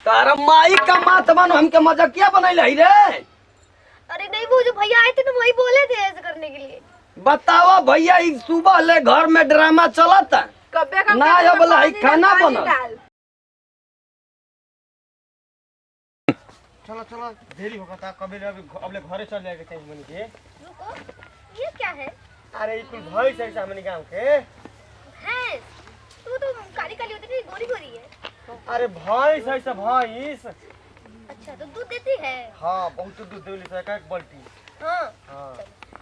तारा माई का मात बन हमके मजाकिया बनैले है रे। अरे नहीं, वो जो भैया आए थे ना वही बोले थे ऐसे करने के लिए। बताओ भैया सुबह ले घर में ड्रामा चलता ना अब खाना बनल। चलो चलो देरी होगा था कभी अबले घरे चल जाएगा कहीं मनी के। रुको, ये क्या है? अरे ये कुल भई से सामने गांव के भैंस? तो काली काली होती है, गोरी गोरी है। अरे भैंस है सब भैंस। अच्छा, तो दूध देती है? हां बहुत दूध देली से एक बाल्टी। हाँ हां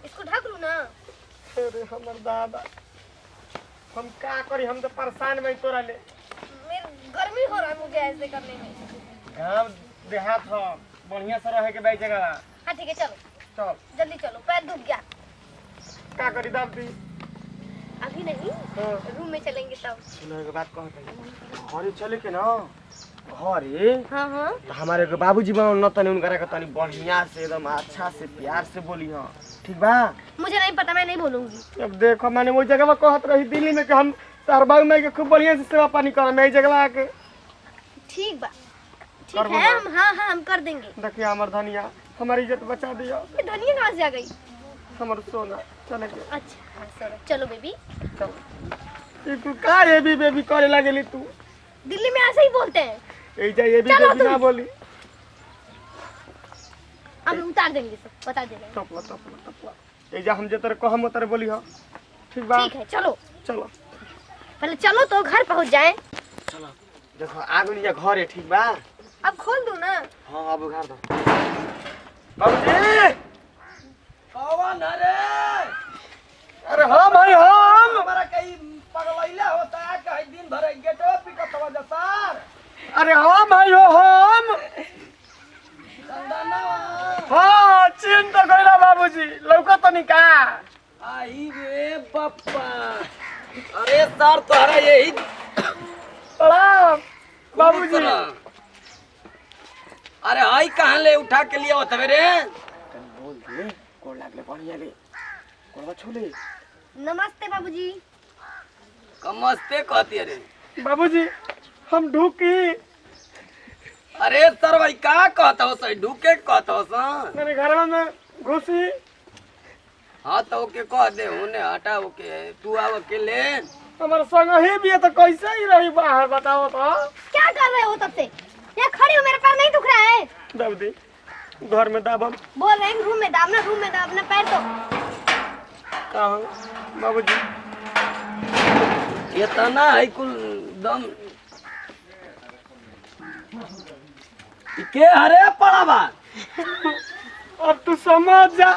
इसको ढक लूं ना? अरे हमर दादा हम का करी, हम तो परेशान में तोरा ले। मेरे गर्मी हो रहा है मुझे ऐसे करने में। गांव देहात हो बढ़िया से रहे के भाई जगह। हाँ ठीक है, चलो चल जल्दी चलो, पैर दुख गया। का करी दाब दी। अभी नहीं, हां रूम में चलेंगे तब। सुनो एक बात कहत घरे चले के ना घरे। हाँ हाँ तो हमारे के बाबूजी बन न तनी उनकरा के तनी बढ़िया से एकदम अच्छा से प्यार से बोली। हां ठीक बा। मुझे नहीं पता, मैं नहीं बोलूंगी। अब देखो मैंने वो जगह कहत रही दिल्ली में कि हम तार बाबू में के खूब बढ़िया से सेवा पानी कर मैं जगह आके। ठीक बा, ठीक है हम, हाँ हाँ हम कर देंगे। देखिए हमर धनिया हमारी इज्जत बचा दिया। ये धनिया कहाँ से आ गई? हमर सोना चले के। अच्छा हाँ, चलो बेबी। चल तू का ये भी बेबी करे लागेली तू। दिल्ली में ऐसे ही बोलते हैं। ए जा ये भी बेबी ना बोली। हम उतार देंगे सब, बता देंगे। टपला टपला टपला ए जा हम जे तेरे कहम उतर बोली। हां ठीक बा। ठीक है चलो चलो पहले चलो तो घर पहुंच जाए। चलो देखो आगु निया घर है ठीक बा। अब खोल दूं ना? हां अब घर दो बाबूजी। कौन अरे? अरे हां भाई हम हमारा कहीं पगलैले होता है कहीं दिन भर गेटो पिकअप हो जाता। अरे हाँ भाई हो हम। हाँ चिन तो गइला बाबूजी लौका तो निका। आई रे पप्पा। अरे सर तोहरा यही प्रणाम बाबूजी। अरे आई कहाँ ले उठा के लिया होता रे? बोल दे कोड़ लागले बढ़िया ले कोड़वा छोले। नमस्ते बाबूजी। कमस्ते कहती अरे बाबूजी हम ढूकी। अरे सर भाई का कहता हो सही ढूके कहता हो सा? मेरे घर में घुसी। हाँ तो ओके कह दे होने हटा ओके तू आव के ले। हमारे संग ही भी है तो कैसे ही रही बाहर बताओ तो। क्या कर रहे हो तब से? यहाँ खड़ी हो, मेरा पैर नहीं दुख रहा है? दाबदी घर में दाबम। बोल रहे हैं रूम में दाबना, रूम में दाबना, पैर तो। कहाँ बाबूजी? इतना है कुल दम के हरे पड़ा बा। अब तू समझ जा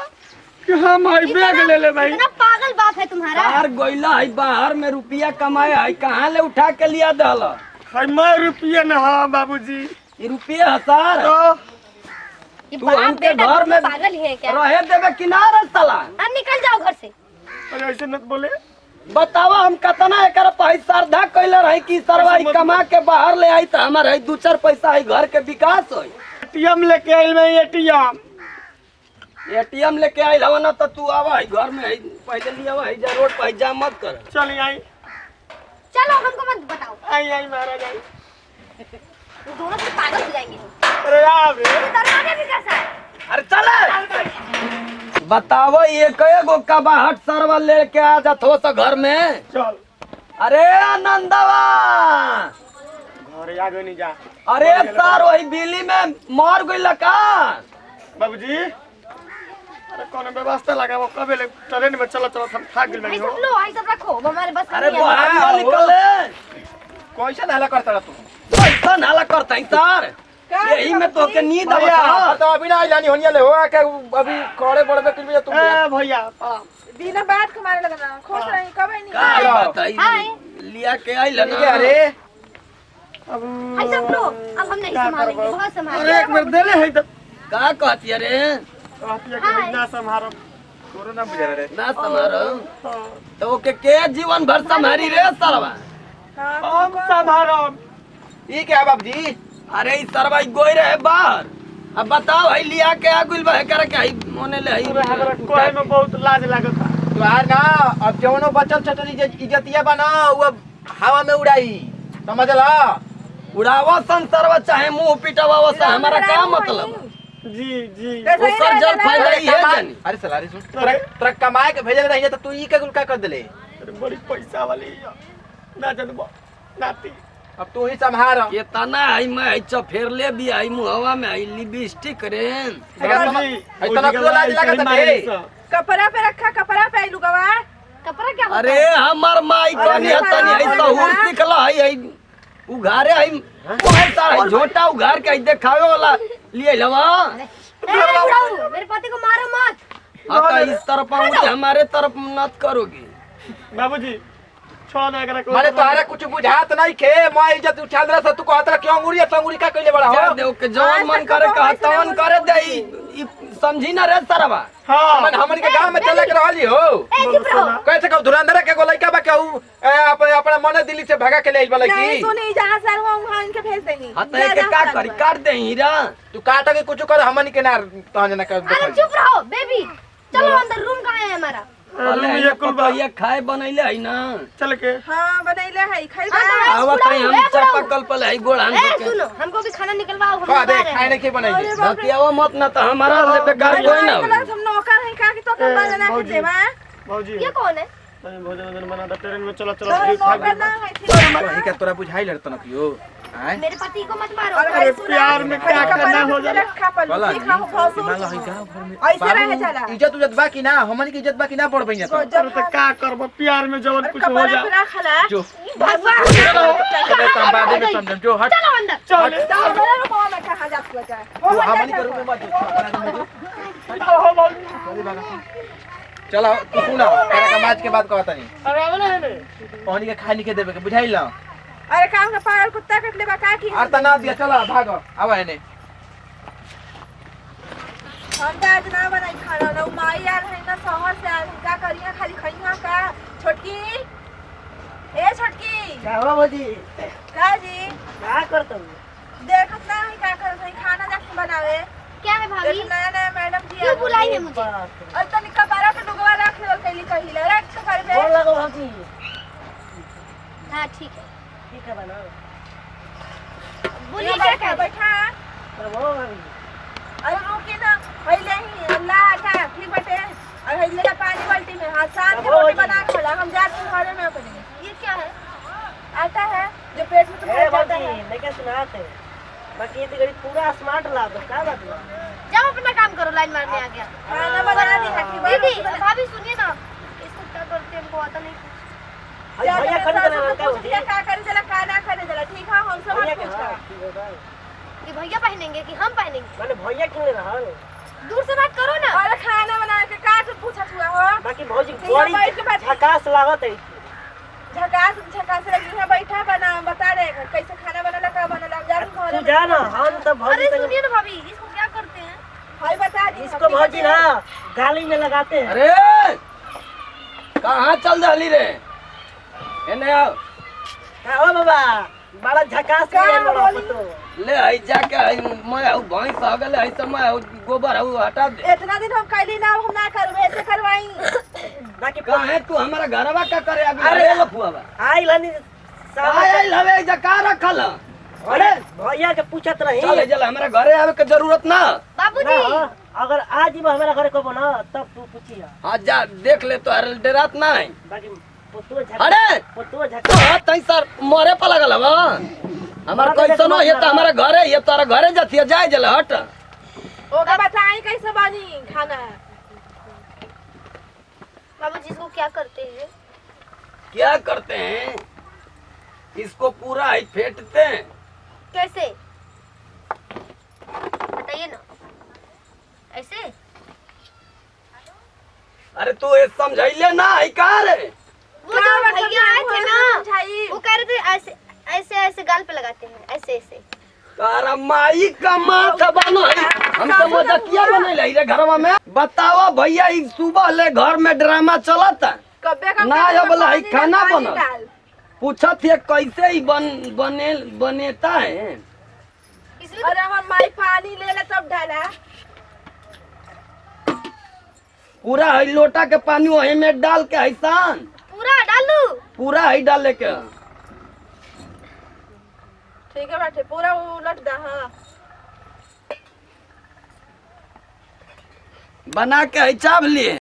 कि हम आई बैग ले ले भाई। इतना पागल बाप है तुम्हारा। बाहर गोइला है बाहर में रुपया कमाए है कहाँ ले उठा के लिया दल? हाय मैं रुपया ना। हाँ बाबूजी ये रुपये हजार तो ये तू बाप हमके बेटा घर में पागल है क्या? रहे देवे किनारे साला। अब निकल जाओ घर से। अरे ऐसे मत बोले। बतावा हम कतना एकर पैसा श्रद्धा कैले रही कि सरवाई कमा के बाहर ले आई तो हमारे दू चार पैसा है घर के विकास हो। एटीएम लेके आइल मैं एटीएम। एटीएम लेके आइल हवा ना तो तू आवा है घर में है पहले लिया है जा रोड पर जा मत कर। चल आई चलो हमको मत बताओ। आई आई महाराज आई। दोनों से पागल हो जाएंगे। अरे यार दरवाजा भी कैसा है? अरे चले बताओ एक गो कबाहट सरवा लेके आ जात हो तो घर में। चल अरे आनंदवा घर आगे नहीं जा। अरे सर वही बिजली में मर गई का? बाबूजी अरे कौन व्यवस्था लगा वो कबे ले ट्रेन में चलो चलो हम थक गइल आई नहीं सब हो। लो, आई सब रखो, हमारे बस अरे नहीं है। बाहर निकले कैसे नाला करता तू? पैसा नाला करता है सर यही में तो के नींद भैया आवता। तो अभी ना जानी होनिया ले हो के अभी खड़े पड़बे कर तुम। ए भैया दीना बैठ के मारे लगना खुश रही कब नहीं। का बताई हाय। लिया के आई ना। अरे अब आई सब लो, अब हम नहीं संभालेंगे, बहुत अरे संभालेंगे। एक बार दे ले है तो का कहती अरे कहती है कि ना संभारम कोरोना बुझा रे। ना समारो तो के जीवन भर संभारी रे सरवा। हम संभारम। ये क्या बाबूजी? अरे ई सरवा गोई रहे बाहर। अब बताओ है लिया के आ गुल बहे करे के है मोने ले हमरा है कोई में बहुत लाज लागता। तुहार ना अब जौनो बचल छटल इज्जतिया बना वो हवा में उड़ाई समझला। उड़ावा संसरवा चाहे मुंह पिटवा से हमारा क्या मतलब जी जी ओकर जल फायदा ही है जानी। अरे साला अरे सुन ट्रक कमाए के भेजल रही तो तू ई के गुलका कर देले। अरे बड़ी पैसा वाली है। ना जनबा नाती अब तू ही संभार। ये तना आई मैं चफेर ले भी आई मुहवा में आई लिपस्टिक रे इतना क्यों लाज लगत है? कपड़ा पे रखा, कपड़ा पे लुगवा। कपड़ा क्या होता अरे है? हमार माई कनी हतनी आई सहूर सिखला है उघारे आई बहुत सारा झोटा उघार के देखावे वाला लिए लवा। बुढ़ाऊ, मेरे पति को मारो मत। आता इस तरफ आओ हमारे तरफ मत करोगी। बाबूजी छोड़ ना करा को माने तोहरा कुछ बुझात नहीं के मैं इज्जत उछाल रहा था तू कहत रहा क्यों अंगूरी टंगूरी का कइले बड़ा जा हो? देव के जवान मन करे कहतवन करे दे ई समझी ना रे सरवा। हां मन हमन के गांव में चले के रहली हो। ए चुप रहो। कैसे कहू धुरंधर के गोलई का बा केहू अपना मन दिल्ली से भगा के ले आइल नहीं की सुनी, जहाँ सर हो वहाँ इनके भेज देनी। हते के का करी काट दे हीरा। तू काट के कुछ कर हमन के ना तहन ना कर अरे चुप रहो बेबी। चलो अंदर, रूम कहाँ है हमारा? अले ये ये कुल कुल ये खाए बनैले है ना। चल के हाँ बनैले है, खाई आवत है हम चापा कल पल है गोड़ हम ए के। सुनो, हमको भी खाना निकलवाओ, हम खा दे बता रहे खाने हैं। के बनाई धकियावा मत ना तो हमारा ले बेकार कोई ना हो। हम नौकर हैं का कि तो कपड़ा बना के देवा। बाबूजी ये कौन है? भोजन वजन बना दे ट्रेन में चला तो चला नौकर ना है, ठीक है। वही का तोरा बुझाई लड़त न कियो आय मेरे पति को मत मारो। अरे प्यार में क्या करना हो जाला। रखा पल्लू, ठीक है, भौसुर। माला है गांव घर में ऐसे रहे जाला। इज्जत उज्जत बाकी ना हमन की इज्जत बाकी ना पड़ बइया तो अरे तो का करब प्यार में जवन कुछ हो कपड़ा जा पे रखला। जो भगवान। चले तम बादे में समझ जो हट चलो अंदर। चल जाओ मेरे रूम में कहाँ जात लगा है। तू हमन के रूम में मत जो हो बाबू चलो तू सुना तेरा का मैच के बाद कहता नहीं अरे आवले है ने पानी के खाने के देबे के बुझाई ला अरे काम का पागल कुत्ता कट ले का की आर तना दिया चला भागो आवा है ने हम तो आज ना बनाई खाना ना माई यार है ना शहर से आज का करिया खाली खइया का छोटकी ए छोटकी क्या हो भौजी का जी क्या करत हो? देखत ना है का कर रही खाना जाके बनावे क्या है भाभी? एक नया नया मैडम जी क्यों बुलाई है मुझे? और तनी कबारा पे डुगवा रख ले कैली कहिला रख तो कर दे लगो भौजी हाँ ठीक है। ठीक है बना बोलिए क्या कह बैठा वो भाभी अरे रुकी ना पहले ही अल्लाह का ठीक बटे और हल्ले का पानी बाल्टी में हाथ साथ के रोटी बना के खा हम जाते हैं घरे में अपने ये क्या है? आता है जो पेट में तो भर जाता है लेके सुनाते बाकी ये गरीब पूरा स्मार्ट ला दो क्या बात है? जाओ अपना काम करो, लाइन मारने आ गया। खाना बना दी है कि दीदी भाभी सुनिए ना, इसको क्या करते हैं हमको आता नहीं। भैया खड़े चला क्या करे चला खाना खाने चला ठीक है हम सब पूछा कि भैया पहनेंगे कि हम पहनेंगे? मैंने भैया क्यों ले रहा है? दूर से बात करो ना। और खाना बना के का से पूछा हुआ हो बाकी भौजी बड़ी झकास लागत है। झकास झकास लगी है बैठा बना बता रहे कैसे खाना बनाना का बनाना जा घरे में जाना हम तो अरे सुनिए ना भाभी, इसको क्या करते हैं? भाई बता दी इसको भौजी ना गाली में लगाते हैं। अरे कहाँ चल रही रे? एने आओ। आओ बाबा बड़ा झकास का है बड़ा बोली? फोटो। ले आई जाके आई मैं आऊ भैंस आ गले आई समय आऊ गोबर आऊ हटा दे। इतना दिन हम कैली ना हम ना करवे ऐसे करवाई बाकी कहाँ है तू हमारा घरवा का करे अरे लफुआवा आई लनी आई लवे जका रखल। अरे भैया के पूछत रही चल जल हमरा घरे आवे के जरूरत ना। बाबूजी अगर आज ही हमारा घर को बना तब तू पूछिया। हां जा देख ले तो हर डेरात ना है बाकी पुतुआ झका अरे पुतुआ झका हां तई सर मोरे पर लगल बा हमार कैसनो ये तो हमारा घरे ये तोरा घरे जतिया जाय जल हट ओका बताई कैसे बनी खाना बाबूजी इसको क्या करते हैं? क्या करते हैं इसको पूरा ही फेंटते हैं। कैसे बताइए ना। ऐसे? अरे तू ये समझाइले ना है का रे? वो जो भैया आए थे ना, समझाई। वो कह रहे थे ऐसे ऐसे ऐसे गाल पे लगाते हैं, ऐसे ऐसे। तारा माई का माथा बनो है हम तो मजाकिया बनैले रे घरवा में। बताओ भैया ई सुबह ले घर में ड्रामा चलता कब्बे का ना अब ला ही खाना पानी बनल डाल। पूछत है कैसे ही बनेता है। इसलिए अरे हम माई पानी ले ले तब डाला पूरा है लोटा के पानी वही में डाल के ऐसान पूरा डाल दूं? पूरा है डाले के ठीक है बैठे पूरा उलट दा। हाँ बना के चाव लिए